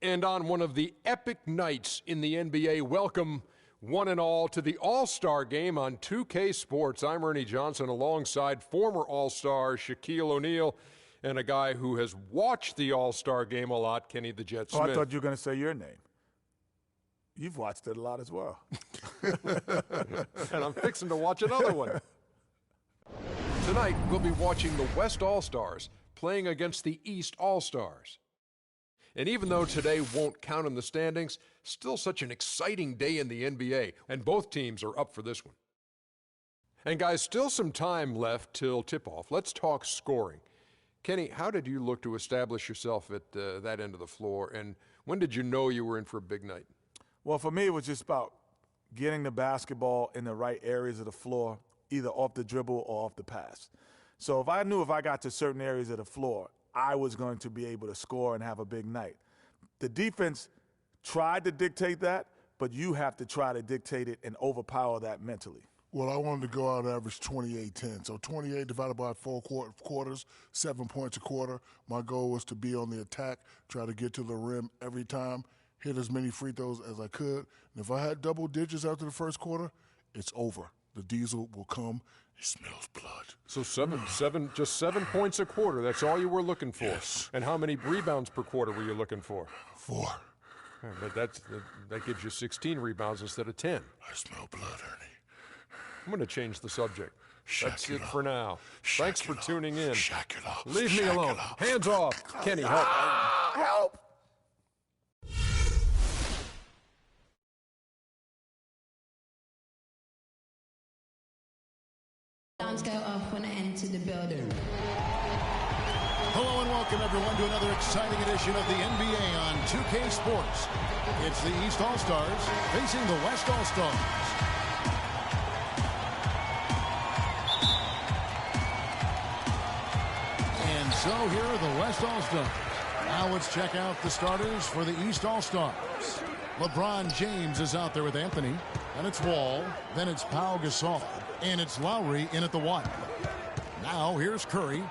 And on one of the epic nights in the NBA, welcome one and all to the All-Star Game on 2K Sports. I'm Ernie Johnson alongside former All-Star Shaquille O'Neal and a guy who has watched the All-Star Game a lot, Kenny the Jet Smith. Oh, I thought you were going to say your name. You've watched it a lot as well. And I'm fixing to watch another one. Tonight, we'll be watching the West All-Stars playing against the East All-Stars. And even though today won't count in the standings, still such an exciting day in the NBA, and both teams are up for this one. And guys, still some time left till tip-off. Let's talk scoring. Kenny, how did you look to establish yourself at that end of the floor, and when did you know you were in for a big night? Well, for me, it was just about getting the basketball in the right areas of the floor, either off the dribble or off the pass. So if I knew if I got to certain areas of the floor, I was going to be able to score and have a big night. The defense tried to dictate that, but you have to try to dictate it and overpower that mentally. Well, I wanted to go out and average 28-10. So 28 divided by 4 quarters, 7 points a quarter. My goal was to be on the attack, try to get to the rim every time, hit as many free throws as I could. And if I had double digits after the first quarter, it's over. The diesel will come. It smells blood. So just 7 points a quarter. That's all you were looking for. Yes. And how many rebounds per quarter were you looking for? 4. But that gives you 16 rebounds instead of 10. I smell blood, Ernie. I'm going to change the subject. That's it Shaqula. for now. Thanks for tuning in. Shaqula. Leave me alone. Hands off. Kenny, help. Help! Alarms go off when I enter the building. Hello and welcome everyone to another exciting edition of the NBA on 2K Sports. It's the East All-Stars facing the West All-Stars. And so here are the West All-Stars. Now let's check out the starters for the East All-Stars. LeBron James is out there with Anthony. Then it's Wall. Then it's Pau Gasol. And it's Lowry in at the 1. Now here's Curry.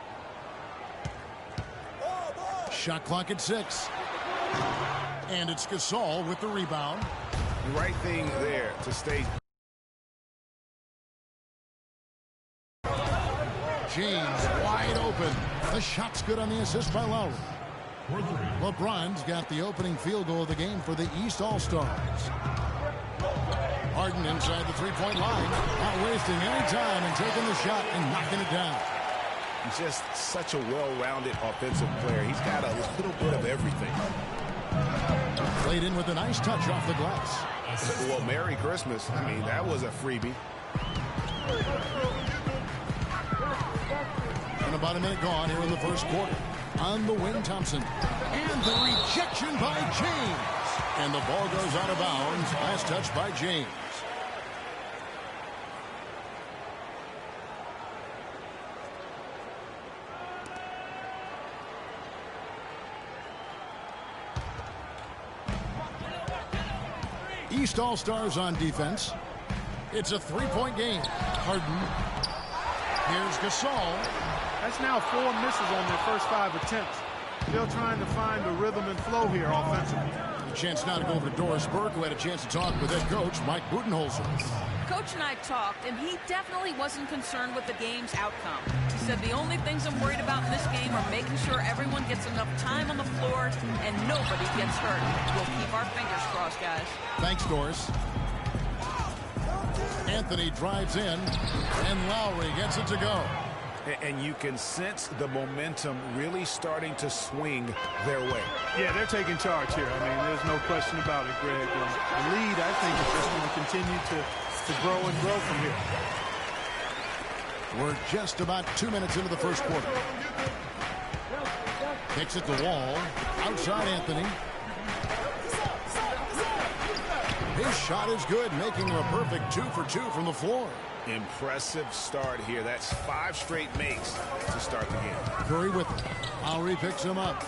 Shot clock at 6. And it's Gasol with the rebound. The right thing there to stay. James wide open. The shot's good on the assist by Lowry. LeBron's got the opening field goal of the game for the East All-Stars. Harden inside the three-point line, not wasting any time and taking the shot and knocking it down. He's just such a well-rounded offensive player. He's got a little bit of everything. Played in with a nice touch off the glass. Well, Merry Christmas. I mean, that was a freebie. And about a minute gone here in the first quarter. On the wing, Thompson. And the rejection by James. And the ball goes out of bounds. Last touch by James. East All-Stars on defense. It's a three-point game. Harden. Here's Gasol. That's now 4 misses on their first 5 attempts. Still trying to find the rhythm and flow here offensively. A chance now to go over to Doris Burke, who had a chance to talk with head coach Mike Budenholzer. Coach and I talked, and he definitely wasn't concerned with the game's outcome. He said the only things I'm worried about in this game are making sure everyone gets enough time on the floor and nobody gets hurt. We'll keep our fingers crossed, guys. Thanks, Doris. Anthony drives in, and Lowry gets it to go. And you can sense the momentum really starting to swing their way. Yeah, they're taking charge here. I mean, there's no question about it, Greg. And the lead, I think, is just going to continue to grow and grow from here. We're just about 2 minutes into the first quarter. Kicks it to Wall. Outside Anthony. His shot is good, making him a perfect 2 for 2 from the floor. Impressive start here. That's 5 straight makes to start the game. Curry with it. Lowry picks him up.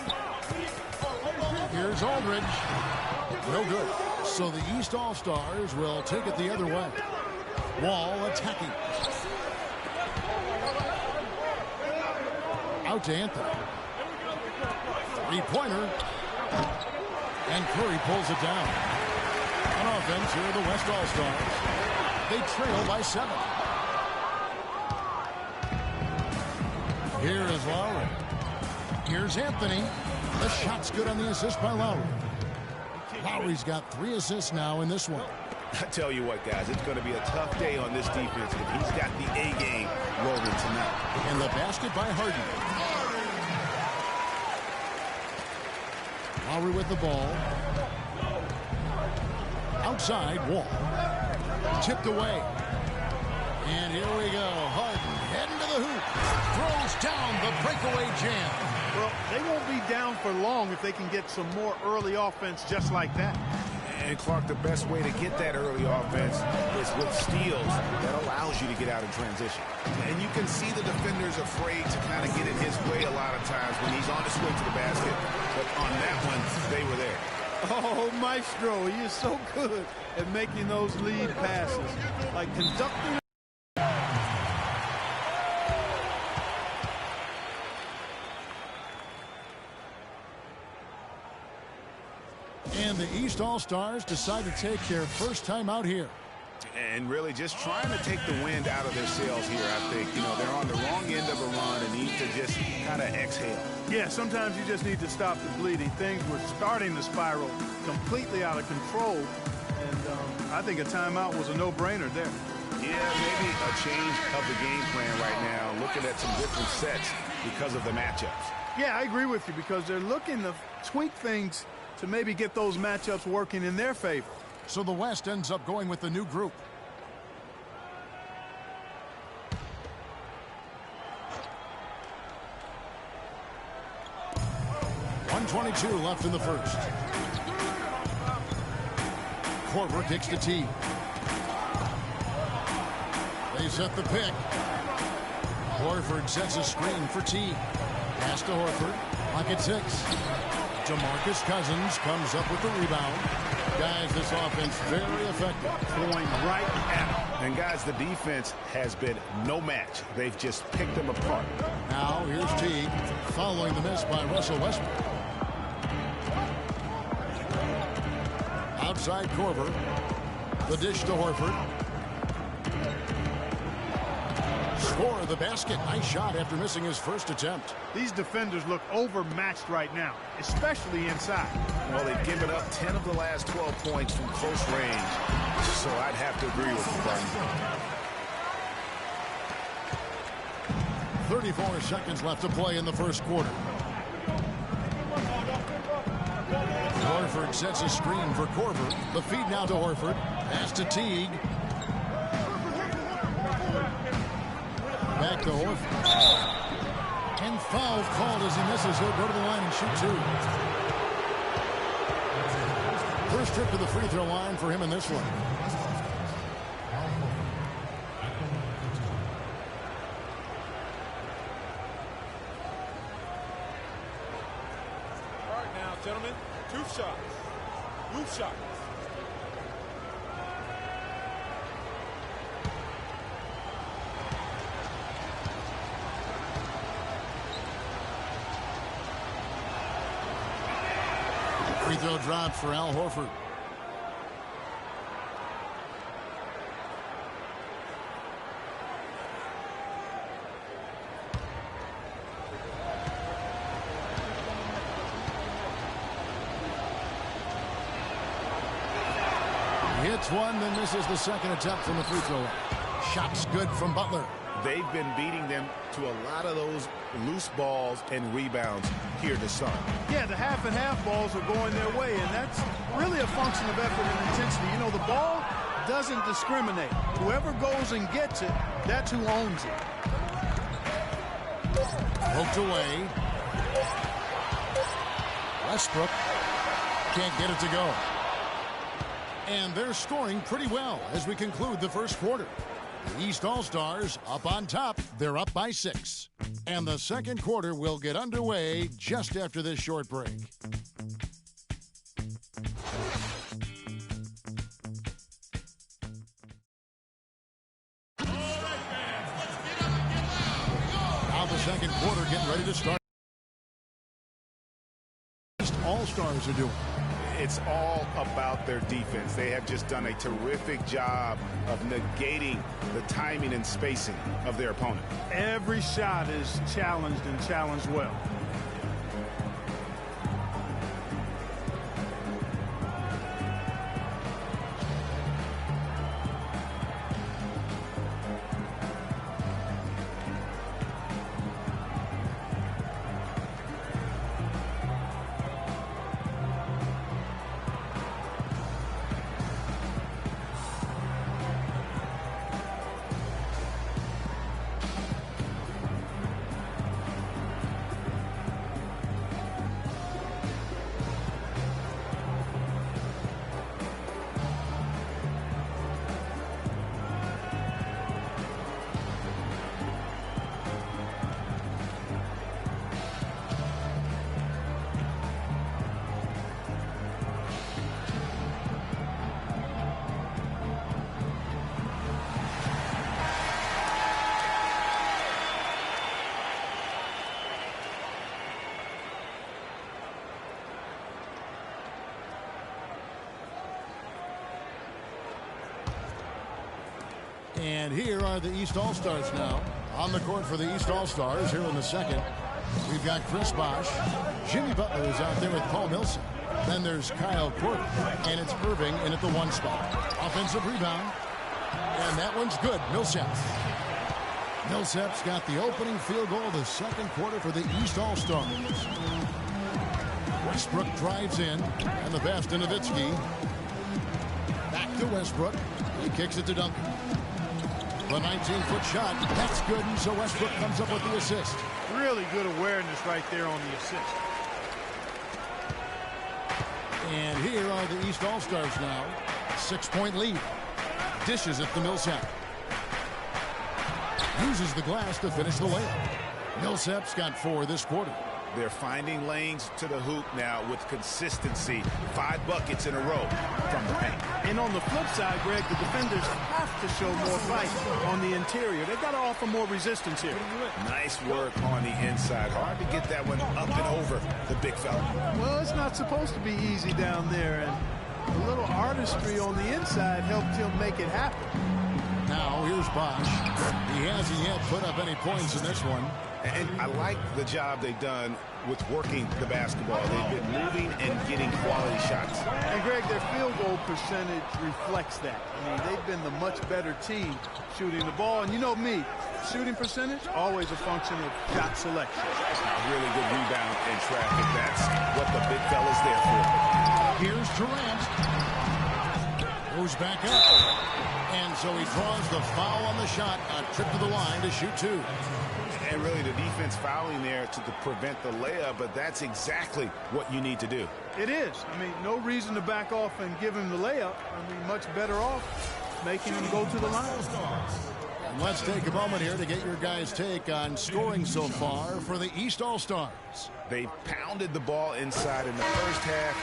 Here's Aldridge. No good. So the East All-Stars will take it the other way. Wall attacking. Out to Anthony. Three-pointer. And Curry pulls it down. On offense, here are the West All-Stars. They trail by 7. Here is Lowry. Here's Anthony. The shot's good on the assist by Lowry. Lowry's got 3 assists now in this one. I tell you what, guys, it's going to be a tough day on this defense if he's got the A game rolling tonight. And the basket by Harden. Lowry with the ball. Outside, Wall. Tipped away. And here we go. Harden heading to the hoop. Throws down the breakaway jam. Well, they won't be down for long if they can get some more early offense just like that. And Clark, the best way to get that early offense is with steals that allows you to get out in transition. And you can see the defenders afraid to kind of get in his way a lot of times when he's on his way to the basket. But on that one, they were there. Oh, Maestro, he is so good at making those lead passes. Like conducting. And the East All-Stars decide to take their first time out here. And really just trying to take the wind out of their sails here, I think. You know, they're on the wrong end of a run and need to just kind of exhale. Yeah, sometimes you just need to stop the bleeding. Things were starting to spiral completely out of control. And I think a timeout was a no-brainer there. Yeah, maybe a change of the game plan right now, looking at some different sets because of the matchups. Yeah, I agree with you because they're looking to tweak things to maybe get those matchups working in their favor. So the West ends up going with the new group. .122 left in the first. Korver kicks to T. They set the pick. Horford sets a screen for T. Pass to Horford. Pocket 6. DeMarcus Cousins comes up with the rebound. Guys, this offense very effective. Going right at him. And guys, the defense has been no match. They've just picked them apart. Now here's Teague following the miss by Russell Westbrook. Outside Korver. The dish to Horford. Score the basket. Nice shot after missing his first attempt. These defenders look overmatched right now, especially inside. Well, they've given up 10 of the last 12 points from close range. So I'd have to agree with you, Barton. 34 seconds left to play in the first quarter. Horford sets a screen for Korver. The feed now to Horford. Pass to Teague. Back to Horford. And foul called as he misses. He'll go to the line and shoot 2. First trip to the free throw line for him in this one. All right now, gentlemen, 2 shots. Move shots. Free throw dropped for Al Horford. He hits one, then misses the second attempt from the free throw line. Shot's good from Butler. They've been beating them to a lot of those loose balls and rebounds here this summer. Yeah, the half and half balls are going their way, and that's really a function of effort and intensity. You know, the ball doesn't discriminate. Whoever goes and gets it, that's who owns it. Poked away. Westbrook can't get it to go. And they're scoring pretty well as we conclude the first quarter. The East All-Stars up on top. They're up by 6. And the second quarter will get underway just after this short break. Now the second quarter getting ready to start. All-Stars are doing. It's all about their defense. They have just done a terrific job of negating the timing and spacing of their opponent. Every shot is challenged and challenged well. And here are the East All-Stars now. On the court for the East All-Stars here in the second. We've got Chris Bosh. Jimmy Butler is out there with Paul Millsap. Then there's Kyle Porter. And it's Irving in at the 1 spot. Offensive rebound. And that one's good. Millsap. Millsap's got the opening field goal of the second quarter for the East All-Stars. Westbrook drives in. And the pass to Nowitzki. Back to Westbrook. He kicks it to Duncan. The 19-foot shot, that's good, and so Westbrook comes up with the assist. Really good awareness right there on the assist. And here are the East All-Stars now. 6-point lead. Dishes it to Millsap. Uses the glass to finish the layup. Millsap's got 4 this quarter. They're finding lanes to the hoop now with consistency. 5 buckets in a row from the paint. And on the flip side, Greg, the defenders have to show more fight on the interior. They've got to offer more resistance here. Nice work on the inside. Hard to get that one up and over the big fella. Well, it's not supposed to be easy down there, and a little artistry on the inside helped him make it happen. Now here's Bosh. He hasn't yet put up any points in this one. And I like the job they've done with working the basketball. They've been moving and getting quality shots. And, Greg, their field goal percentage reflects that. I mean, they've been the much better team shooting the ball. And you know me, shooting percentage, always a function of shot selection. A really good rebound in traffic. That's what the big fella's there for. Here's Durant. Goes back up. And so he draws the foul on the shot. A trip to the line to shoot 2. And really the defense fouling there to prevent the layup, but that's exactly what you need to do. It is. I mean, no reason to back off and give him the layup. I mean, much better off making him go to the line. And let's take a moment here to get your guys' take on scoring so far for the East All-Stars. They pounded the ball inside in the first half,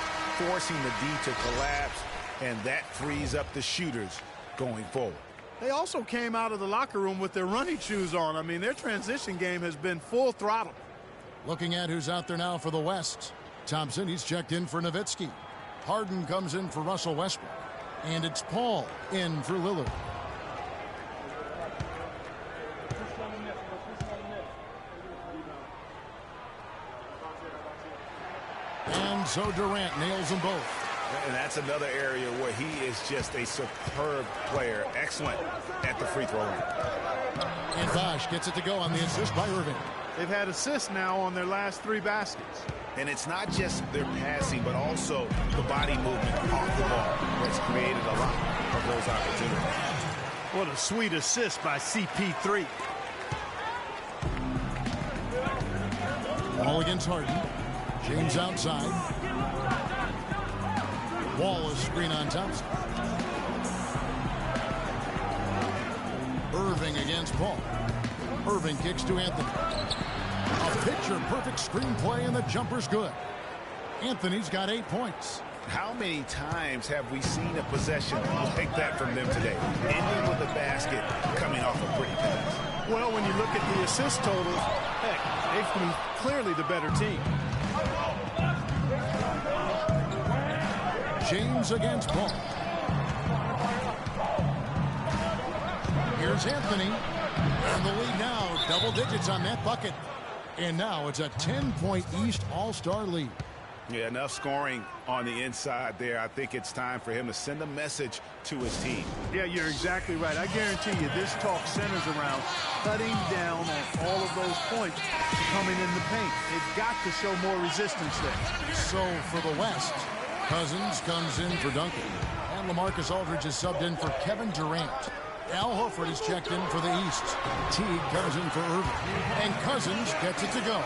forcing the D to collapse, and that frees up the shooters going forward. They also came out of the locker room with their running shoes on. I mean, their transition game has been full throttle. Looking at who's out there now for the West. Thompson, he's checked in for Nowitzki. Harden comes in for Russell Westbrook. And it's Paul in for Lillard. And so Durant nails them both. And that's another area where he is just a superb player. Excellent at the free throw line. And Bosh gets it to go on the assist by Irving. They've had assists now on their last 3 baskets. And it's not just their passing, but also the body movement off the ball that's created a lot of those opportunities. What a sweet assist by CP3. Ball against Harden. James outside. Wallace screen on Thompson. Irving against Paul. Irving kicks to Anthony. A picture-perfect screenplay, and the jumper's good. Anthony's got 8 points. How many times have we seen a possession like that from them today? Ending with a basket, coming off a pretty pass. Well, when you look at the assist totals, heck, they've been clearly the better team. James against Paul. Here's Anthony. And the lead now, double digits on that bucket. And now it's a 10-point East All-Star lead. Yeah, enough scoring on the inside there. I think it's time for him to send a message to his team. Yeah, you're exactly right. I guarantee you this talk centers around cutting down on all of those points coming in the paint. They've got to show more resistance there. So for the West, Cousins comes in for Duncan. And LaMarcus Aldridge is subbed in for Kevin Durant. Al Horford is checked in for the East. Teague comes in for Irving. And Cousins gets it to go.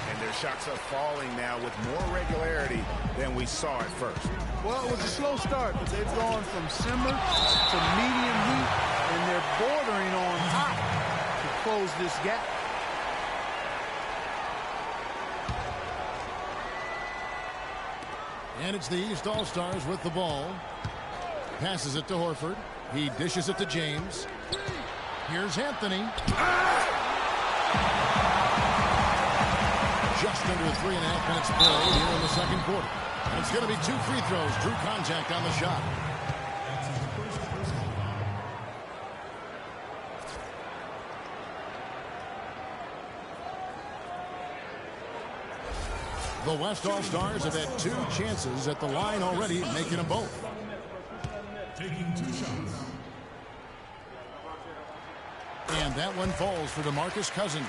And their shots are falling now with more regularity than we saw at first. Well, it was a slow start, but they've gone from simmer to medium heat, and they're bordering on hot to close this gap. And it's the East All-Stars with the ball. Passes it to Horford. He dishes it to James. Here's Anthony. Just under 3.5 minutes played here in the second quarter. And it's going to be 2 free throws. Drew contact on the shot. The West All-Stars have had 2 chances at the line already, making them both. Taking 2 shots. And that one falls for DeMarcus Cousins.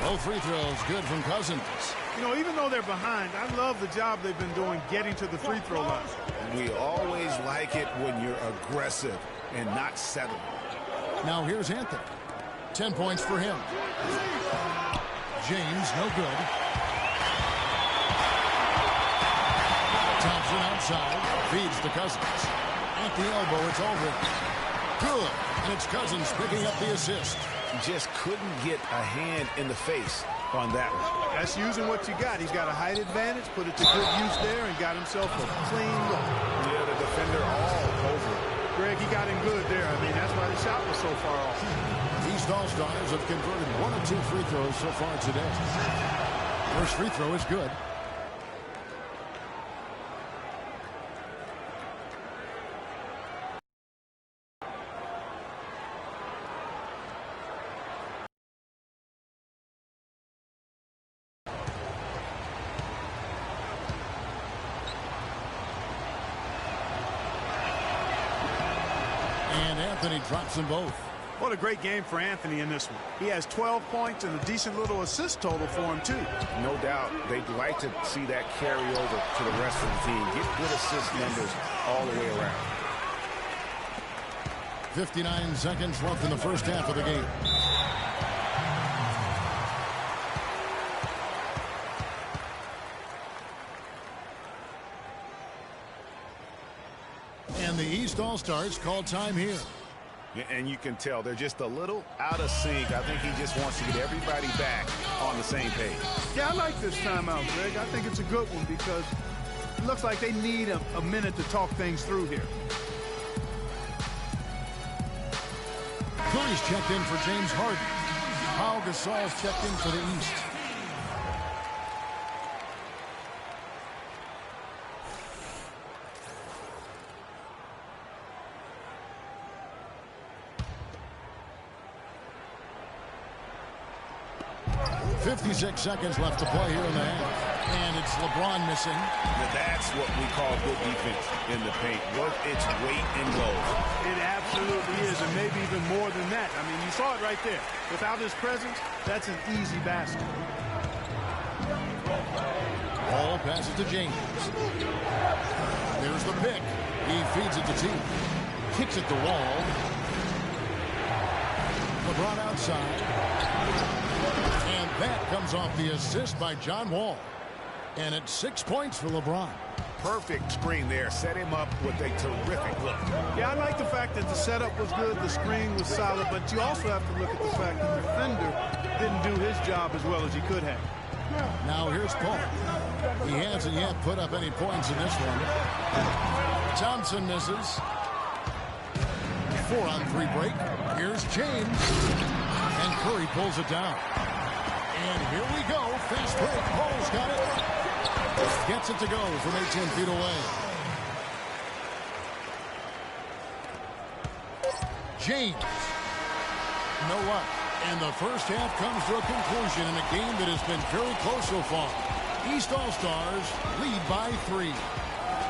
Both free throws good from Cousins. You know, even though they're behind, I love the job they've been doing getting to the free throw line. We always like it when you're aggressive and not settling. Now here's Anthony. 10 points for him. James, no good. Thompson outside. Feeds to Cousins. At the elbow, it's Aldridge. Good. And it's Cousins picking up the assist. Just couldn't get a hand in the face on that one. That's using what you got. He's got a height advantage, put it to good use there, and got himself a clean look. Yeah, the defender all over it. Greg, he got in good there. I mean, that's why the shot was so far off. East All-Stars have converted 1 or 2 free throws so far today. First free throw is good. Anthony drops them both. What a great game for Anthony in this one. He has 12 points and a decent little assist total for him, too. No doubt. They'd like to see that carry over to the rest of the team. Get good assist numbers all the way around. 59 seconds left in the first half of the game. And the East All-Stars call time here. Yeah, and you can tell they're just a little out of sync. I think he just wants to get everybody back on the same page. Yeah, I like this timeout, Greg. I think it's a good one because it looks like they need a minute to talk things through here. Curry's checked in for James Harden. Pau Gasol's checked in for the East. .56 seconds left to play here in the half. And it's LeBron missing. That's what we call good defense in the paint. Worth its weight in gold. It absolutely is, and maybe even more than that. I mean, you saw it right there. Without his presence, that's an easy basket. Ball passes to James. There's the pick. He feeds it to Teague. Kicks at the wall. LeBron outside. And that comes off the assist by John Wall. And it's 6 points for LeBron. Perfect screen there. Set him up with a terrific look. Yeah, I like the fact that the setup was good, the screen was solid, but you also have to look at the fact that the defender didn't do his job as well as he could have. Now here's Paul. He hasn't yet put up any points in this one. Thompson misses. 4-on-3 break. Here's James. And Curry pulls it down. And here we go. Fast break. Paul's got it. Gets it to go from 18 feet away. James. No luck. And the first half comes to a conclusion in a game that has been very close so far. East All-Stars lead by 3.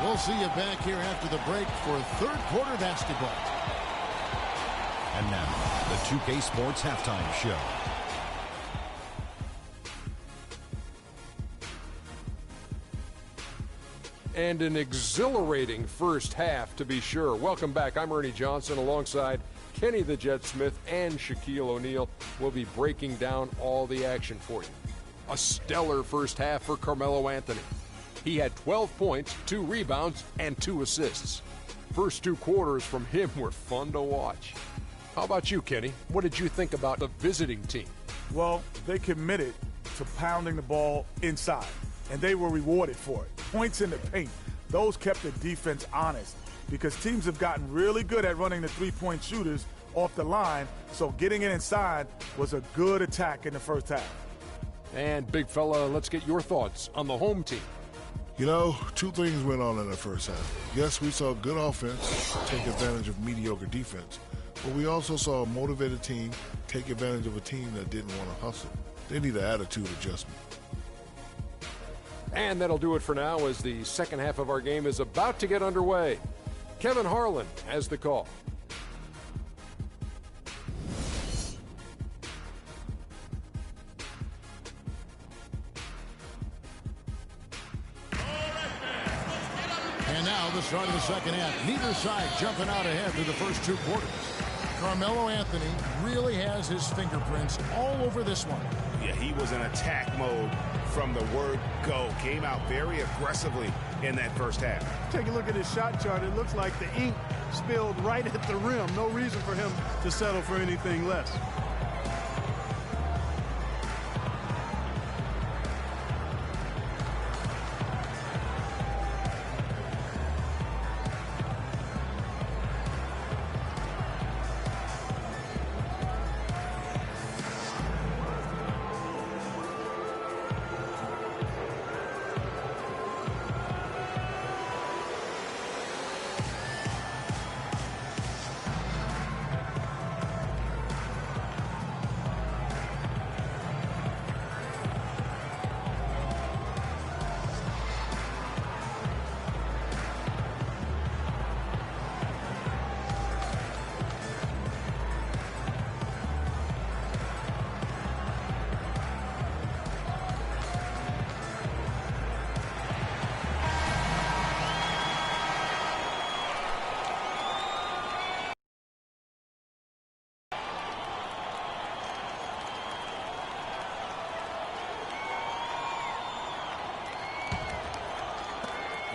We'll see you back here after the break for third quarter basketball. And now, the 2K Sports Halftime Show. And an exhilarating first half, to be sure. Welcome back. I'm Ernie Johnson alongside Kenny the Jet Smith and Shaquille O'Neal. We'll be breaking down all the action for you. A stellar first half for Carmelo Anthony. He had 12 points, 2 rebounds, and 2 assists. First 2 quarters from him were fun to watch. How about you, Kenny? What did you think about the visiting team? Well, they committed to pounding the ball inside, and they were rewarded for it. Points in the paint. Those kept the defense honest because teams have gotten really good at running the three-point shooters off the line, so getting it inside was a good attack in the first half. And, big fella, let's get your thoughts on the home team. You know, 2 things went on in the first half. Yes, we saw good offense take advantage of mediocre defense, but we also saw a motivated team take advantage of a team that didn't want to hustle. They need an attitude adjustment. And that'll do it for now as the second half of our game is about to get underway. Kevin Harlan has the call. And now the start of the second half. Neither side jumping out ahead through the first 2 quarters. Carmelo Anthony really has his fingerprints all over this one. Yeah, he was in attack mode from the word go. Came out very aggressively in that first half. Take a look at his shot chart. It looks like the ink spilled right at the rim. No reason for him to settle for anything less.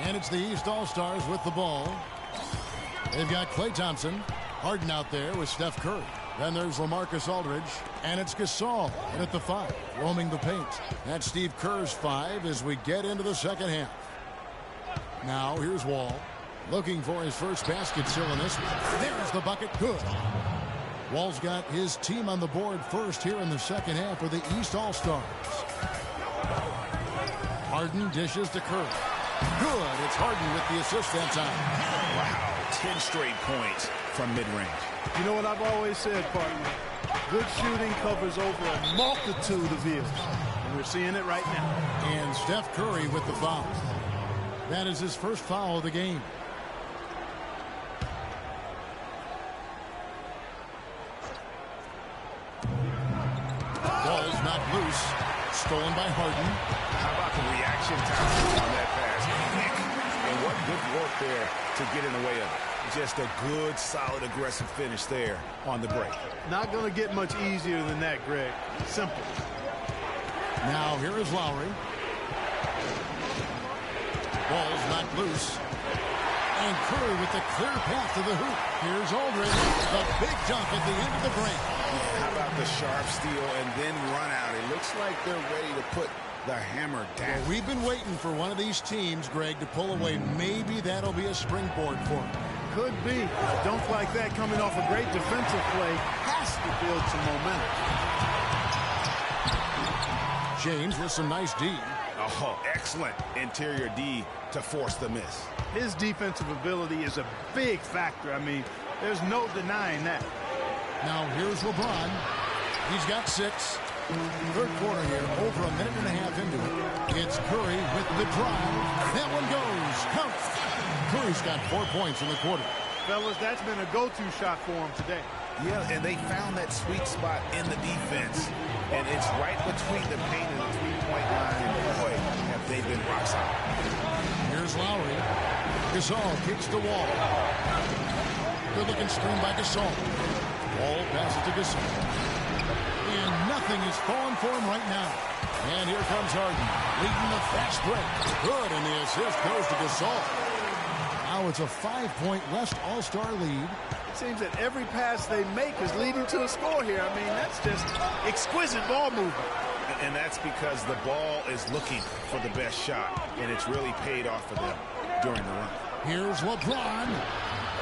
And it's the East All-Stars with the ball. They've got Klay Thompson, Harden out there with Steph Curry. Then there's LaMarcus Aldridge, and it's Gasol in at the 5, roaming the paint. That's Steve Kerr's 5 as we get into the second half. Now here's Wall, looking for his first basket still in this one. There's the bucket, good. Wall's got his team on the board first here in the second half for the East All-Stars. Harden dishes to Curry. Good. It's Harden with the assist that time. Wow, 10 straight points from mid-range. You know what I've always said, partner? Good shooting covers over a multitude of ills. And we're seeing it right now. And Steph Curry with the foul. That is his first foul of the game. Ball's knocked loose. Stolen by Harden. How about the reaction time on that pass? And what good work there to get in the way of it. Just a good, solid, aggressive finish there on the break. Not going to get much easier than that, Greg. Simple. Now here is Lowry. Ball's knocked loose. And Curry with the clear path to the hoop. Here's Aldridge. The big dunk at the end of the break. How about the sharp steal and then run out? It looks like they're ready to put the hammer down. Well, we've been waiting for one of these teams, Greg, to pull away. Maybe that'll be a springboard for him. Could be. A dunk like that coming off a great defensive play has to build some momentum. James with some nice D. Oh, excellent interior D to force the miss. His defensive ability is a big factor. I mean, there's no denying that. Now here's LeBron. He's got 6. Third quarter here, over a minute and a half into it. It's Curry with the drive. That one goes. Count. Curry's got 4 points in the quarter. Fellas, that's been a go-to shot for him today. Yeah, and they found that sweet spot in the defense. And it's right between the paint and the three-point line. And boy, have they been rock solid. Here's Lowry. Gasol kicks the wall. Good-looking screen by Gasol. Wall passes to Gasol. And nothing is falling for him right now. And here comes Harden, leading the fast break. Good, and the assist goes to Gasol. Now it's a 5-point West All-Star lead. It seems that every pass they make is leading to a score here. I mean, that's just exquisite ball movement. And that's because the ball is looking for the best shot, and it's really paid off for them during the run. Here's LeBron.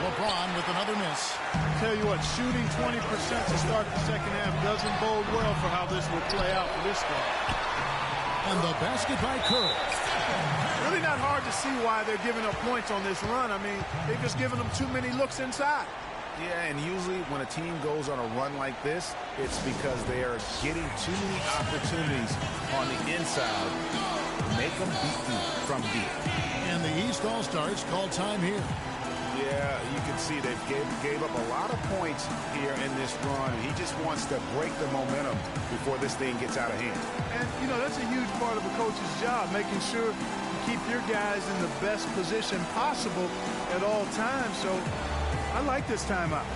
LeBron with another miss. Tell you what, shooting 20% to start the second half doesn't bode well for how this will play out for this guy. And the basket by Curry. Really not hard to see why they're giving up points on this run. I mean, they've just given them too many looks inside. Yeah, and usually when a team goes on a run like this, it's because they are getting too many opportunities on the inside to make them beat you from deep. And the East All-Stars call time here. Yeah, you can see they gave up a lot of points here in this run. He just wants to break the momentum before this thing gets out of hand. And, you know, that's a huge part of a coach's job, making sure you keep your guys in the best position possible at all times. So I like this timeout.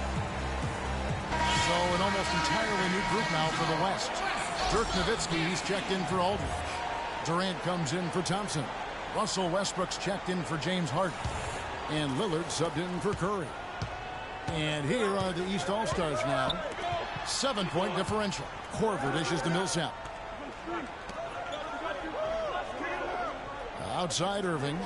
So an almost entirely new group now for the West. Dirk Nowitzki, he's checked in for Aldridge. Durant comes in for Thompson. Russell Westbrook's checked in for James Harden. And Lillard subbed in for Curry. And here are the East All-Stars now. 7-point differential. Korver dishes to Millsap. Outside Irving.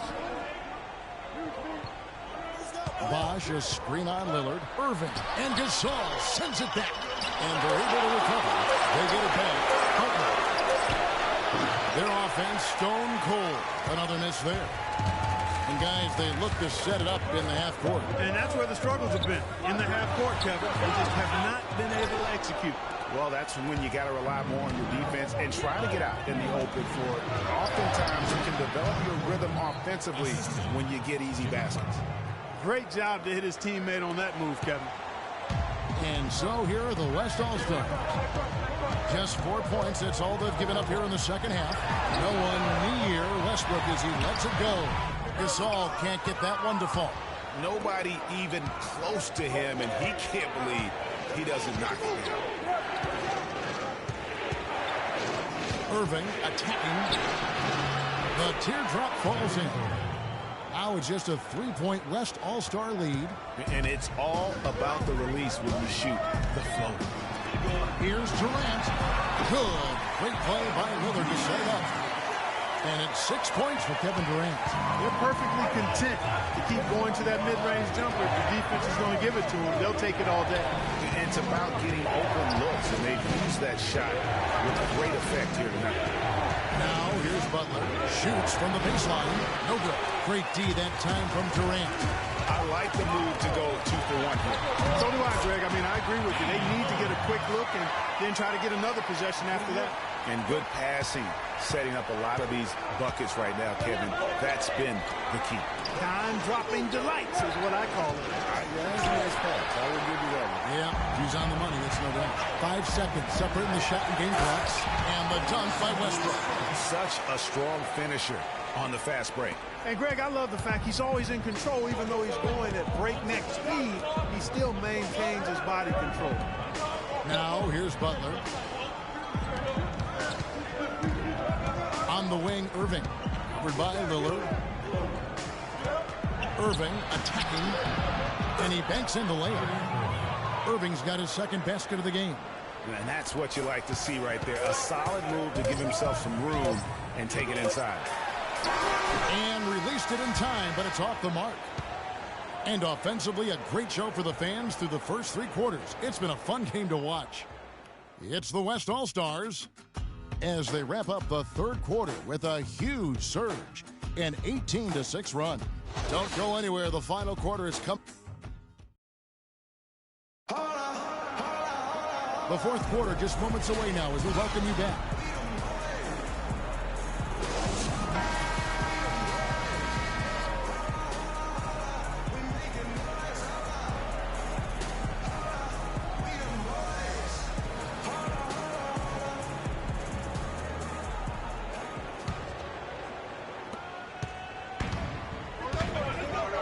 Bosch, a screen on Lillard. Irving and Gasol sends it back. And they're able to recover. They get it back. Butler. Their offense stone cold. Another miss there. And guys, they look to set it up in the half court. And that's where the struggles have been, in the half court, Kevin. They just have not been able to execute. Well, that's when you got to rely more on your defense and try to get out in the open floor. Oftentimes, you can develop your rhythm offensively when you get easy baskets. Great job to hit his teammate on that move, Kevin. And so here are the West All-Stars. Just 4 points. That's all they've given up here in the second half. No one near Westbrook as he lets it go. Gasol can't get that one to fall. Nobody even close to him, and he can't believe he doesn't knock it down. Irving attacking. The teardrop falls in. Now it's just a 3-point West All-Star lead. And it's all about the release when you shoot the floater. Here's Durant. Good. Great play by Lillard to set it up. And it's 6 points for Kevin Durant. They're perfectly content to keep going to that mid-range jumper. If the defense is going to give it to them, they'll take it all day. It's about getting open looks, and they've used that shot with great effect here tonight. Now here's Butler. Shoots from the baseline. No good. Great D that time from Durant. I like the move to go 2 for 1 here. So do I, Greg. I mean, I agree with you. They need to get a quick look and then try to get another possession after that. And good passing, setting up a lot of these buckets right now, Kevin. That's been the key. Time-dropping delights is what I call it. Yeah, that's a nice pass. I would give you that one. Yeah, he's on the money. That's no doubt. 5 seconds separating the shot and game clocks. And the dunk by Westbrook. Such a strong finisher on the fast break. And, Greg, I love the fact he's always in control. Even though he's going at breakneck speed, he still maintains his body control. Now, here's Butler. On the wing, Irving. Covered by Lillard. Irving attacking. And he banks in the layup. Irving's got his second basket of the game. And that's what you like to see right there. A solid move to give himself some room and take it inside. And released it in time, but it's off the mark. And offensively, a great show for the fans through the first 3 quarters. It's been a fun game to watch. It's the West All-Stars as they wrap up the 3rd quarter with a huge surge, an 18-6 run. Don't go anywhere. The final quarter is coming. The 4th quarter just moments away now as we welcome you back.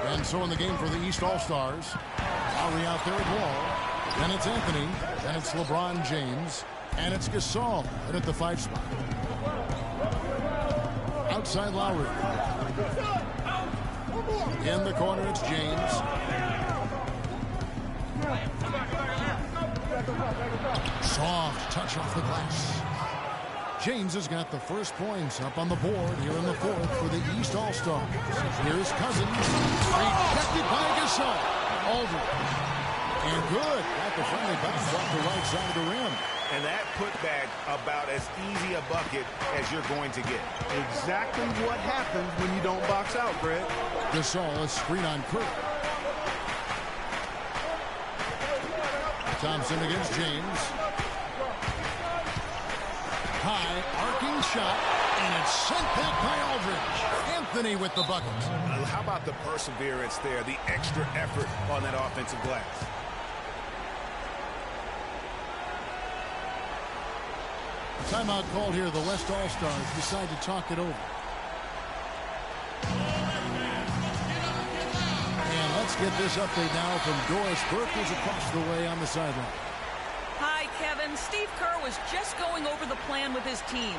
And so in the game for the East All-Stars, Lowry out there at Wall. Then it's Anthony. Then it's LeBron James. And it's Gasol at the 5 spot. Outside Lowry. In the corner, it's James. Soft touch off the glass. James has got the first points up on the board here in the 4th for the East All-Stars. Here's Cousins. Rejected by Gasol. Aldridge. And good. Got the friendly bounce off the right side of the rim. And that putback about as easy a bucket as you're going to get. Exactly what happens when you don't box out, Greg. Gasol, a screen on Curry. Thompson against James. High, arcing shot, and it's sent back by Aldridge. Anthony with the bucket. How about the perseverance there, the extra effort on that offensive glass? Timeout called here. The West All-Stars decide to talk it over. And let's get this update now from Doris Burke, who's across the way on the sideline. Hi, Kevin. Steve Kerr was just going over the plan with his team.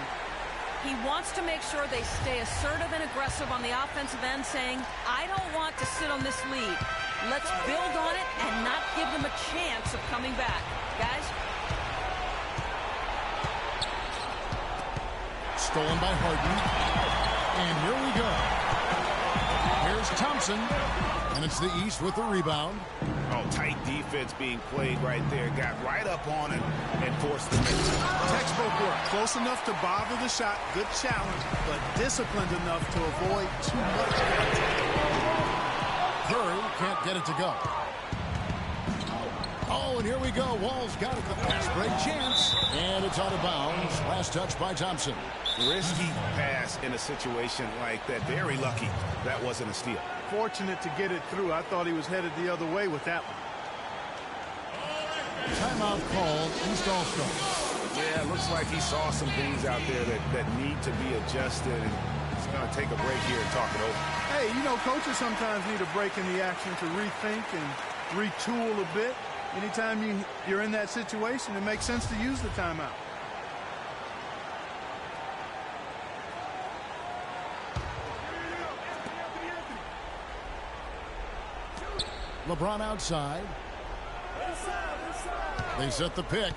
He wants to make sure they stay assertive and aggressive on the offensive end, saying, I don't want to sit on this lead. Let's build on it and not give them a chance of coming back. Guys? Stolen by Harden. And here we go. Here's Thompson. And it's the East with the rebound. Oh, tight defense being played right there. Got right up on it and forced the miss. Textbook work. Close enough to bother the shot. Good challenge, but disciplined enough to avoid too much contact. Curry can't get it to go. Oh, and here we go. Wall's got it. The fast break chance. And it's out of bounds. Last touch by Thompson. Risky pass in a situation like that. Very lucky that wasn't a steal. Fortunate to get it through. I thought he was headed the other way with that one. Timeout called. East All-Stars. Yeah, it looks like he saw some things out there that need to be adjusted. And he's going to take a break here and talk it over. Hey, you know, coaches sometimes need a break in the action to rethink and retool a bit. Anytime you're in that situation, it makes sense to use the timeout. LeBron outside. They set the pick.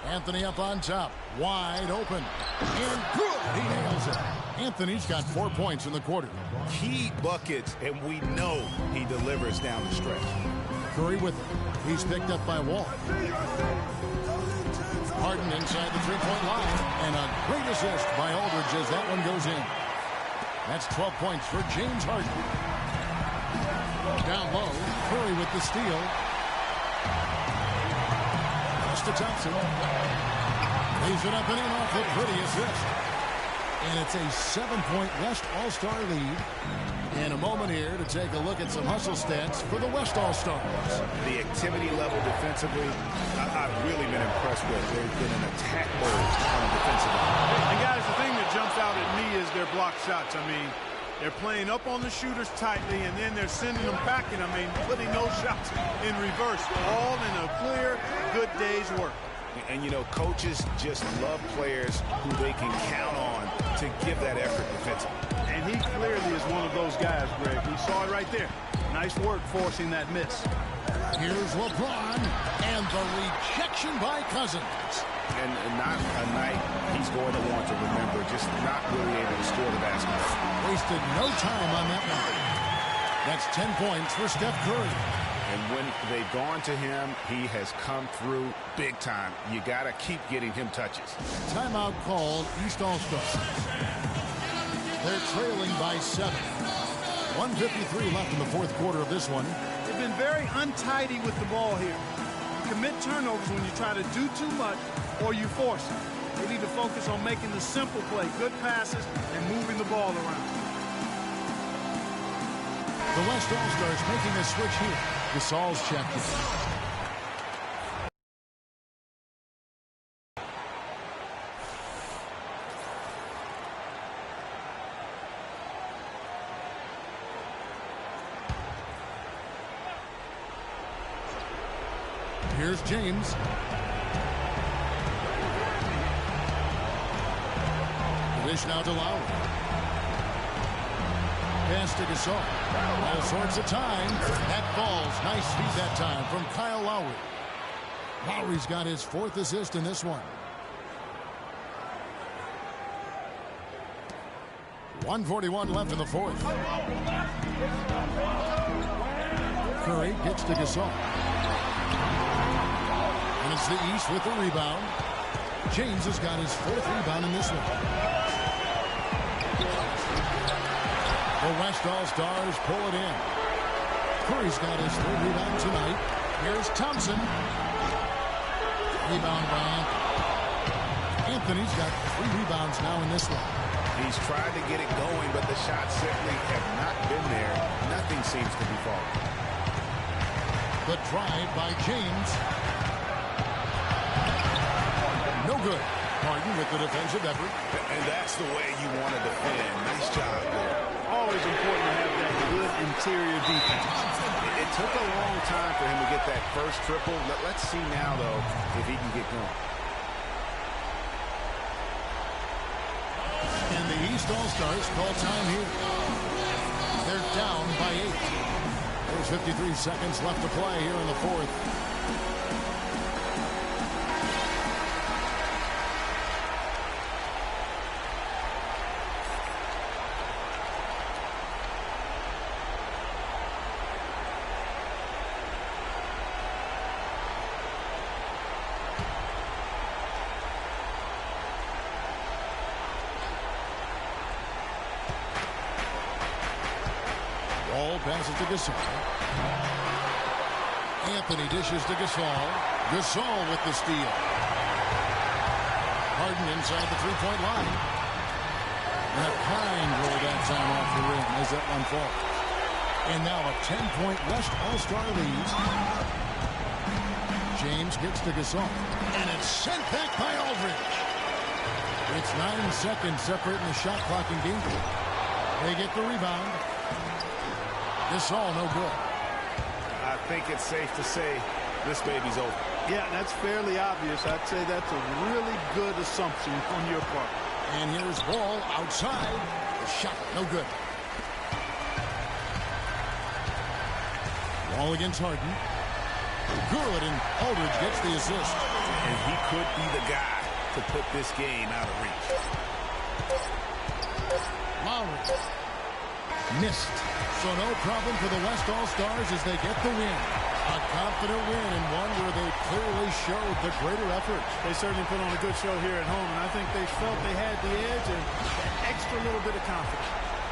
Anthony up on top. Wide open. And good. He nails it. Anthony's got 4 points in the quarter. Key buckets, and we know he delivers down the stretch. Curry with it. He's picked up by Wall. Harden inside the three-point line. And a great assist by Aldridge as that one goes in. That's 12 points for James Harden. Down low, Curry with the steal. Pass to Thompson. Lays it up and in off the pretty assist. And it's a 7-point West All-Star lead. In a moment here to take a look at some hustle stats for the West All-Stars. The activity level defensively, I've really been impressed with. There's been an attack mode on the defensive end. And guys, the thing that jumps out at me is their block shots. I mean, they're playing up on the shooters tightly, and then they're sending them packing. I mean, putting those shots in reverse, all in a clear, good day's work. And, you know, coaches just love players who they can count on to give that effort defensively. And he clearly is one of those guys, Greg. We saw it right there. Nice work forcing that miss. Here's LeBron, and the rejection by Cousins. And not a night he's going to want to remember, just not really able to score the basketball. Wasted no time on that one. That's 10 points for Steph Curry. And when they've gone to him, he has come through big time. You got to keep getting him touches. Timeout called East All-Stars. They're trailing by 7. 1:53 left in the fourth quarter of this one. They've been very untidy with the ball here. You commit turnovers when you try to do too much or you force it. They need to focus on making the simple play, good passes, and moving the ball around. The West All-Stars making a switch here. Gasol's checked in. Here's James. Dish now to Lowry. Pass to Gasol. All sorts of time. That falls. Nice feed that time from Kyle Lowry. Lowry's got his 4th assist in this one. 1:41 left in the fourth. Curry gets to Gasol. And it's the East with the rebound. James has got his 4th rebound in this one. The West All-Stars pull it in. Curry's got his 3rd rebound tonight. Here's Thompson. Rebound by Anthony. Anthony's got 3 rebounds now in this one. He's tried to get it going, but the shots simply have not been there. Nothing seems to be falling. The drive by James. No good. Harden with the defensive effort. And that's the way you want to defend. Nice job there. Always important to have that good interior defense. It took a long time for him to get that first triple. Let's see now, though, if he can get going. And the East All-Stars call time here. They're down by 8. There's 53 seconds left to play here in the fourth. Passes to Gasol. Anthony dishes to Gasol. Gasol with the steal. Harden inside the three-point line. And a kind roll that time off the rim as that one falls. And now a 10-point West All-Star lead. James gets to Gasol. And it's sent back by Aldridge. It's 9 seconds separating the shot clock and game. They get the rebound. Gasol no good. I think it's safe to say this baby's over. Yeah, that's fairly obvious. I'd say that's a really good assumption on your part. And here's Ball outside. The shot no good. Wall against Harden. Good, and Aldridge gets the assist. And he could be the guy to put this game out of reach. Lowry. Missed. So no problem for the West All-Stars as they get the win. A confident win and one where they clearly showed the greater effort. They certainly put on a good show here at home, and I think they felt they had the edge and that extra little bit of confidence.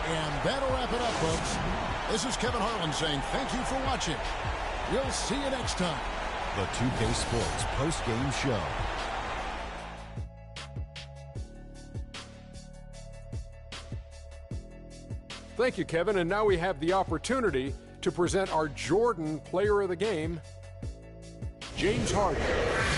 And that'll wrap it up, folks. This is Kevin Harlan saying thank you for watching. We'll see you next time. The 2K Sports post-game show. Thank you, Kevin. And now we have the opportunity to present our Jordan Player of the Game, James Harden.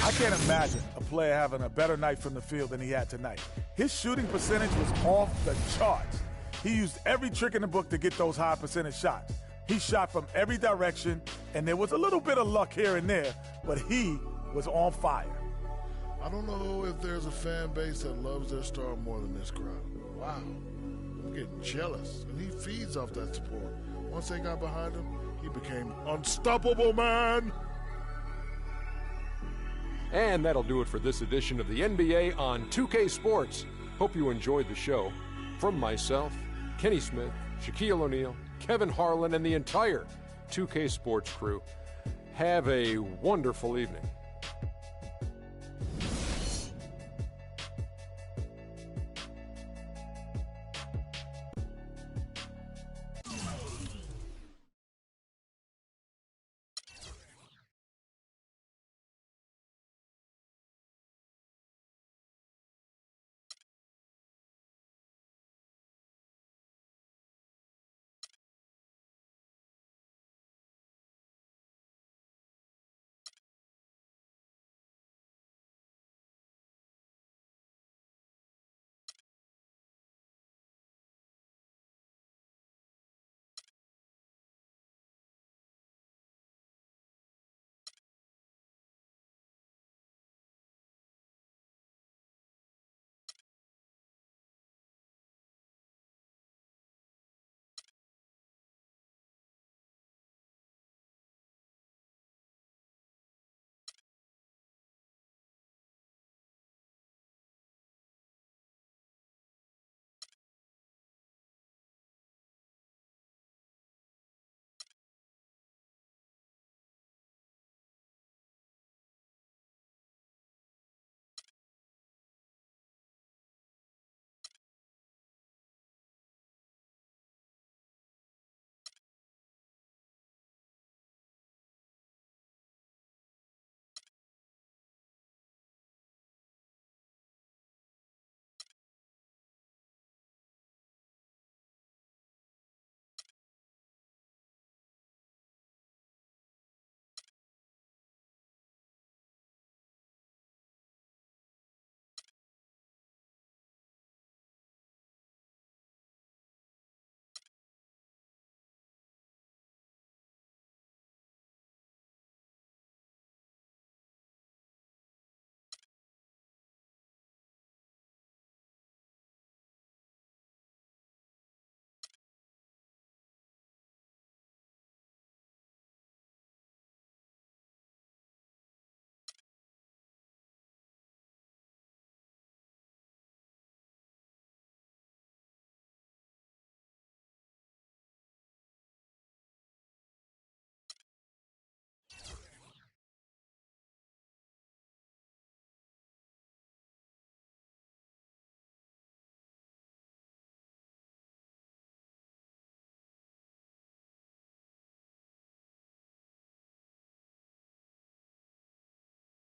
I can't imagine a player having a better night from the field than he had tonight. His shooting percentage was off the charts. He used every trick in the book to get those high percentage shots. He shot from every direction, and there was a little bit of luck here and there, but he was on fire. I don't know if there's a fan base that loves their star more than this crowd. Wow. I'm getting jealous, and he feeds off that support. Once they got behind him, he became unstoppable, man. And that'll do it for this edition of the NBA on 2K Sports. Hope you enjoyed the show. From myself, Kenny Smith, Shaquille O'Neal, Kevin Harlan, and the entire 2K Sports crew, have a wonderful evening.